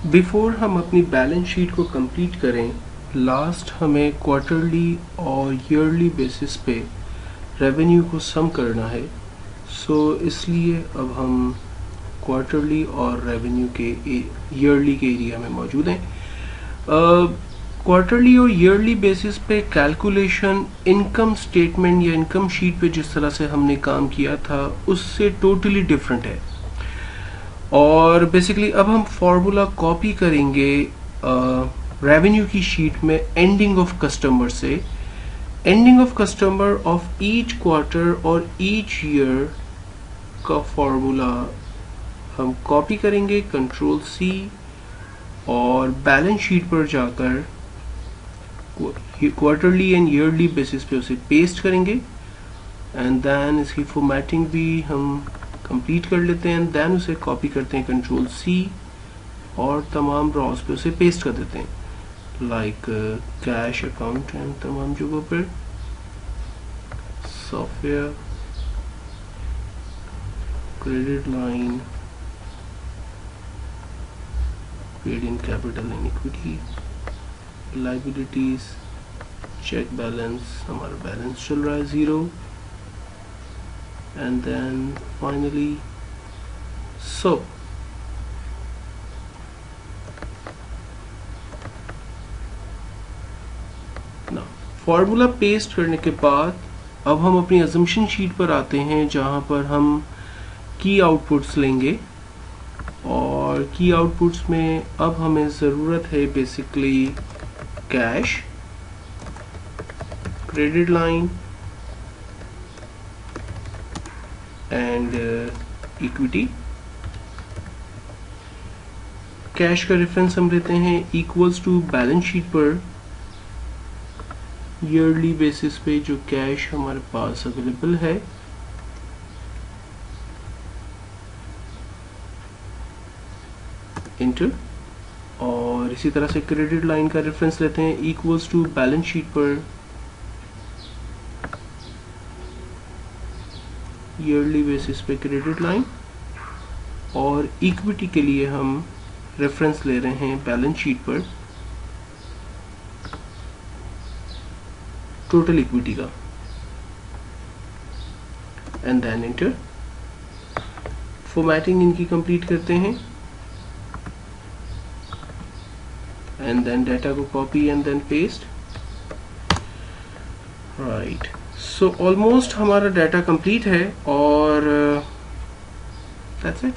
Before हम अपनी balance sheet को कंप्लीट करें, लास्ट हमें क्वार्टरली और ईयरली बेसिस पे रेवेन्यू को सम करना है। सो इसलिए अब हम क्वार्टरली और रेवेन्यू के ईयरली के एरिया में मौजूद हैं। क्वार्टरली और ईयरली बेसिस पे कैलकुलेशन इनकम स्टेटमेंट या इनकम शीट पे जिस तरह से हमने काम किया था उससे टोटली डिफरेंट है। और बेसिकली अब हम फॉर्मूला कॉपी करेंगे रेवेन्यू की शीट में एंडिंग ऑफ कस्टमर से। Ending of customer of each quarter और ईच ईयर का फॉर्मूला हम कॉपी करेंगे, कंट्रोल सी, और बैलेंस शीट पर जाकर क्वार्टरली एंड ईयरली बेसिस पे उसे पेस्ट करेंगे। एंड देन इसकी फॉर्मेटिंग भी हम कंप्लीट कर लेते हैं। देन उसे कॉपी करते हैं, कंट्रोल सी, और तमाम रॉस पे उसे पेस्ट कर देते हैं, लाइक कैश अकाउंट एंड तमाम जगहों पर software, credit line, paid in capital and equity, liabilities, check balance, हमारा बैलेंस चल रहा है 0, and then finally so now formula paste करने के बाद अब हम अपनी अजम्पशन शीट पर आते हैं जहां पर हम की आउटपुट्स लेंगे। और की आउटपुट्स में अब हमें ज़रूरत है basically cash, credit line and equity. Cash का रेफरेंस हम लेते हैं इक्वल्स टू बैलेंस शीट पर ईयरली बेसिस पे जो कैश हमारे पास अवेलेबल है, इंटर। और इसी तरह से क्रेडिट लाइन का रेफरेंस लेते हैं इक्वल्स टू बैलेंस शीट पर ईयरली बेसिस पे क्रेडिट लाइन, और इक्विटी के लिए हम रेफरेंस ले रहे हैं बैलेंस शीट पर टोटल इक्विटी का। And then enter. फॉर्मेटिंग इनकी कंप्लीट करते हैं एंड देन डाटा को copy and then paste. Right, so almost हमारा डाटा कंप्लीट है और दैट्स इट।